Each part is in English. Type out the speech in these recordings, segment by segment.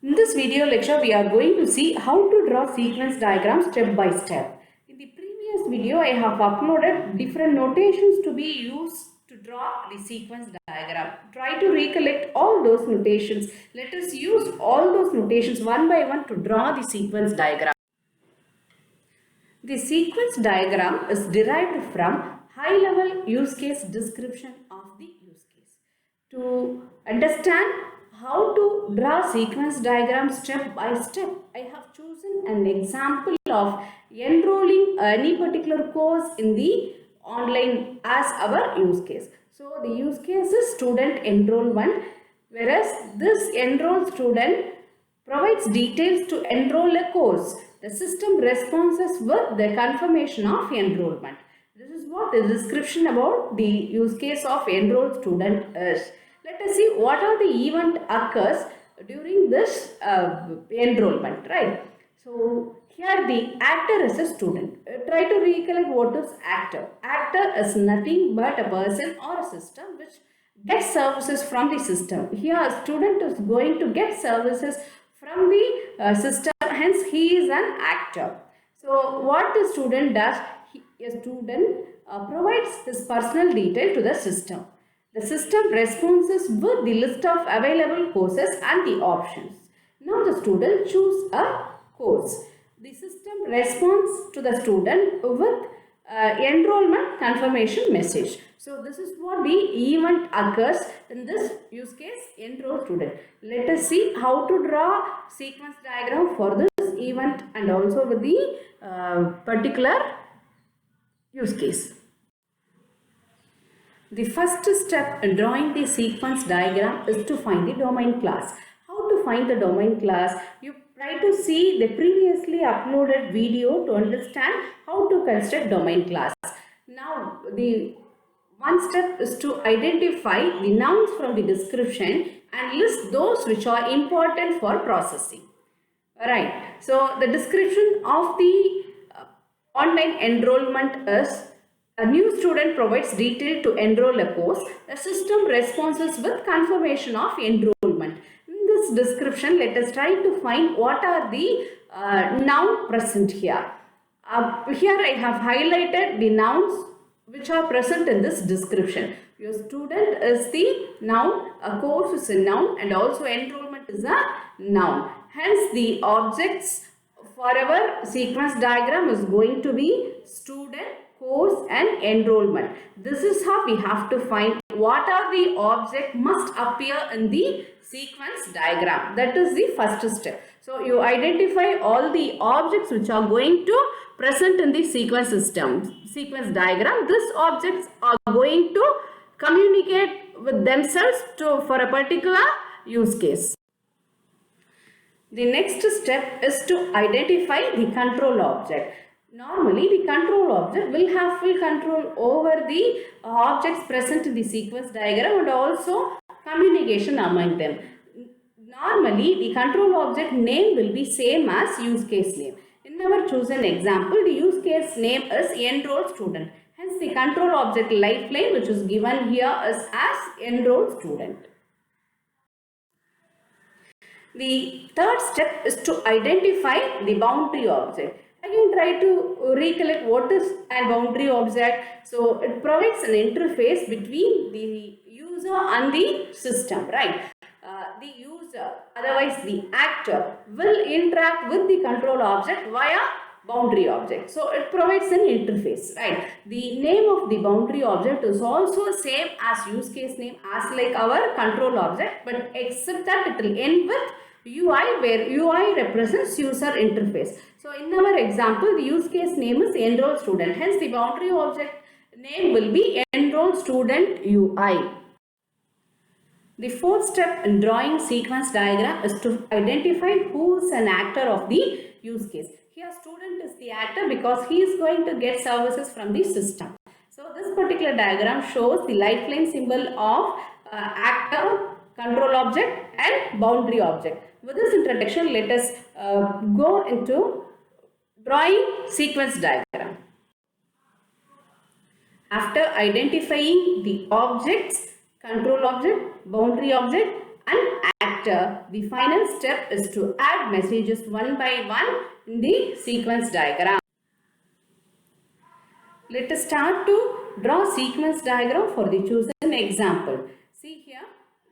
In this video lecture, we are going to see how to draw sequence diagram step by step. In the previous video, I have uploaded different notations to be used to draw the sequence diagram. Try to recollect all those notations. Let us use all those notations one by one to draw the sequence diagram. The sequence diagram is derived from high-level use case description of the use case. To understand how to draw sequence diagram step by step, I have chosen an example of enrolling any particular course in the online as our use case. So the use case is student enrollment, whereas this enrolled student provides details to enroll a course. The system responds with the confirmation of enrollment. This is what the description about the use case of enrolled student is. Let us see what are the event occurs during this enrollment, right? So here the actor is a student. Try to recollect what is actor. Actor is nothing but a person or a system which gets services from the system. Here a student is going to get services from the system, hence he is an actor. So what the student does, a student provides his personal detail to the system. The system responds with the list of available courses and the options. Now the student chooses a course. The system responds to the student with enrollment confirmation message. So this is what the event occurs in this use case, enroll student. Let us see how to draw sequence diagram for this event and also with the particular use case. The first step in drawing the sequence diagram is to find the domain class. How to find the domain class? You try to see the previously uploaded video to understand how to construct domain class. Now, the one step is to identify the nouns from the description and list those which are important for processing. Right. So, the description of the online enrollment is a new student provides detail to enroll a course. The system responds with confirmation of enrollment. In this description, let us try to find what are the noun present here. Here I have highlighted the nouns which are present in this description. Your student is the noun, a course is a noun, and also enrollment is a noun. Hence, the objects for our sequence diagram is going to be student, course and enrollment. This is how we have to find what are the object must appear in the sequence diagram. That is the first step. So you identify all the objects which are going to present in the sequence sequence diagram. These objects are going to communicate with themselves for a particular use case. The next step is to identify the control object. Normally, the control object will have full control over the objects present in the sequence diagram and also communication among them. Normally, the control object name will be same as use case name. In our chosen example, the use case name is enroll student. Hence, the control object lifeline which is given here is as enroll student. The third step is to identify the boundary object. Again, try to recollect what is a boundary object. So, it provides an interface between the user and the system, right? The user, otherwise the actor, will interact with the control object via boundary object. So, it provides an interface, right? The name of the boundary object is also same as use case name as like our control object, but except that it will end with UI, where UI represents user interface. So in our example, the use case name is enroll student. Hence the boundary object name will be enroll student UI. The fourth step in drawing sequence diagram is to identify who is an actor of the use case. Here student is the actor because he is going to get services from the system. So this particular diagram shows the lifeline symbol of actor, control object and boundary object. With this introduction, let us go into drawing sequence diagram. After identifying the objects, control object, boundary object and actor, actor, the final step is to add messages one by one in the sequence diagram. Let us start to draw sequence diagram for the chosen example. See here,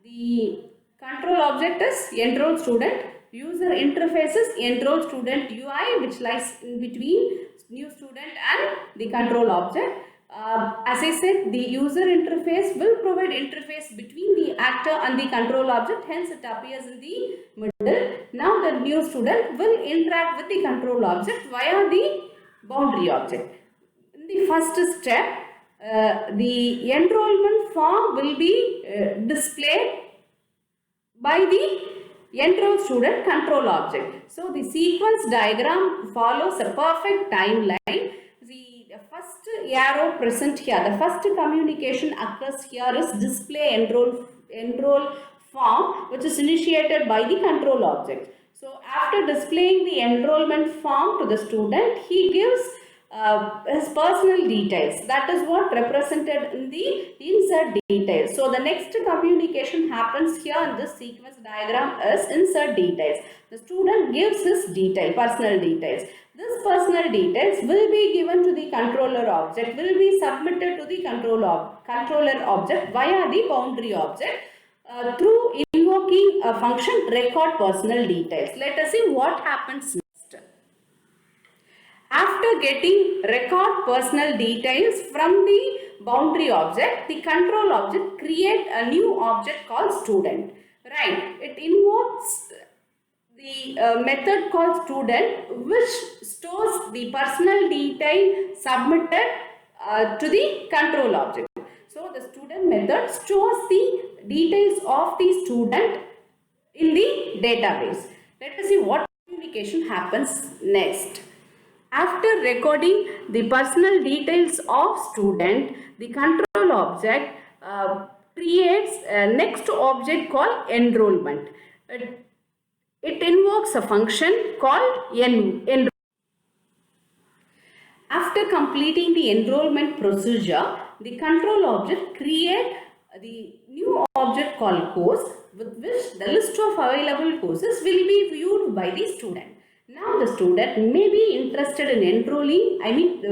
the control object is enroll student, user interface is enroll student UI, which lies in between new student and the control object. As I said, the user interface will provide interface between the actor and the control object, hence it appears in the middle. Now the new student will interact with the control object via the boundary object. In the first step, the enrollment form will be displayed by the enroll student control object. So the sequence diagram follows a perfect timeline. The first arrow present here, the first communication occurs here is display enroll form, which is initiated by the control object. So after displaying the enrollment form to the student, he gives his personal details. That is what represented in the insert details. So the next communication happens here in this sequence diagram is insert details. The student gives his personal details. This personal details will be given to the controller object, will be submitted to the controller object via the boundary object through invoking a function record personal details. Let us see what happens next. After getting record personal details from the boundary object, the control object create a new object called student. Right? It invokes the method called student, which stores the personal detail submitted to the control object. So the student method stores the details of the student in the database. Let us see what communication happens next. After recording the personal details of student, the control object creates a next object called enrollment. It invokes a function called enroll. After completing the enrollment procedure, the control object creates the new object called course, with which the list of available courses will be viewed by the student. Now the student may be interested in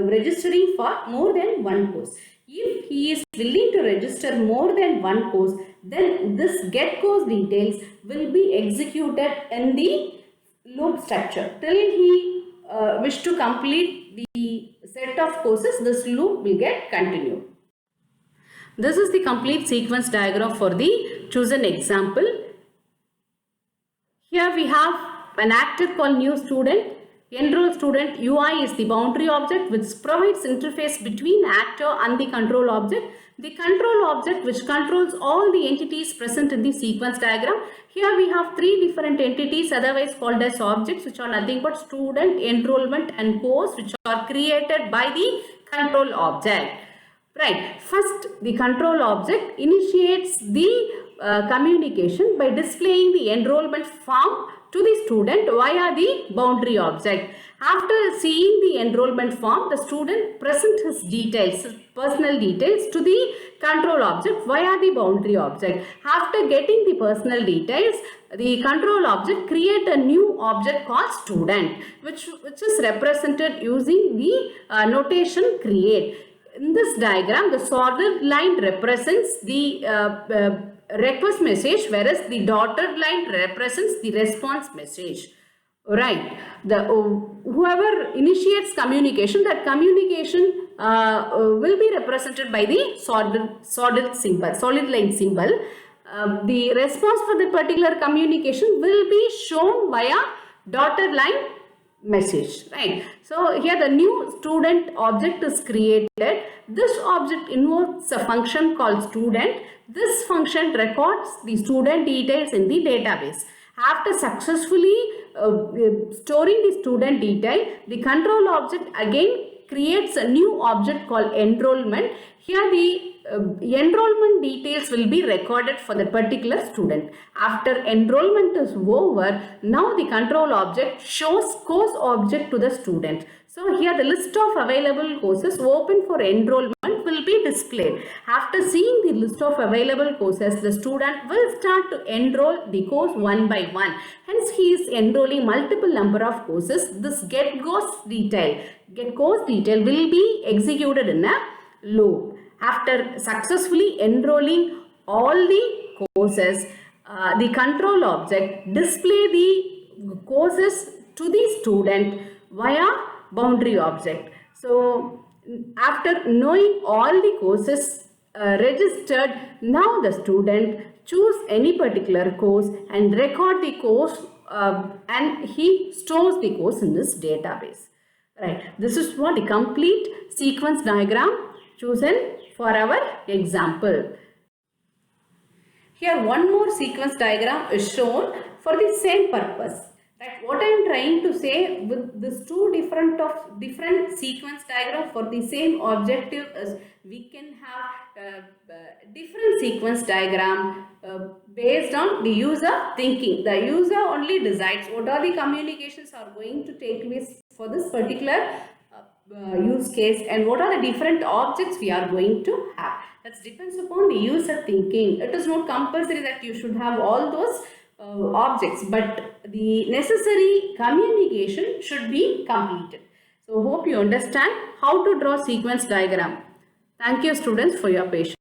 registering for more than one course. If he is willing to register more than one course, then this get course details will be executed in the loop structure. Till he wish to complete the set of courses, this loop will get continued. This is the complete sequence diagram for the chosen example. Here we have an actor called new student. Enroll student UI is the boundary object which provides interface between actor and the control object. The control object which controls all the entities present in the sequence diagram. Here we have three different entities, otherwise called as objects, which are nothing but student, enrollment and course, which are created by the control object. Right. First, the control object initiates the communication by displaying the enrollment form to the student via the boundary object. After seeing the enrollment form, the student presents his details, his personal details to the control object via the boundary object. After getting the personal details, the control object create a new object called student, which is represented using the notation create. In this diagram, the solid line represents the request message, whereas the dotted line represents the response message. Right. Whoever initiates communication, that communication will be represented by the solid line symbol. The response for the particular communication will be shown via dotted line message, right? So here the new student object is created. This object invokes a function called student. This function records the student details in the database. After successfully storing the student detail, the control object again creates a new object called enrollment. Here the enrollment details will be recorded for the particular student. After enrollment is over, now the control object shows course object to the student. So here the list of available courses open for enrollment will be displayed. After seeing the list of available courses, the student will start to enroll the course one by one. Hence, he is enrolling multiple number of courses. This get course detail will be executed in a loop. After successfully enrolling all the courses, the control object display the courses to the student via boundary object. So after knowing all the courses registered, now the student choose any particular course and record the course and he stores the course in this database. Right. This is what the complete sequence diagram chosen for our example. Here one more sequence diagram is shown for the same purpose. Right. What I am trying to say with these two different sequence diagram for the same objective is we can have different sequence diagram based on the user thinking. The user only decides what are the communications are going to take place for this particular use case and what are the different objects we are going to have. That depends upon the user thinking. It is not compulsory that you should have all those objects, but the necessary communication should be completed. So hope you understand how to draw sequence diagram. Thank you students for your patience.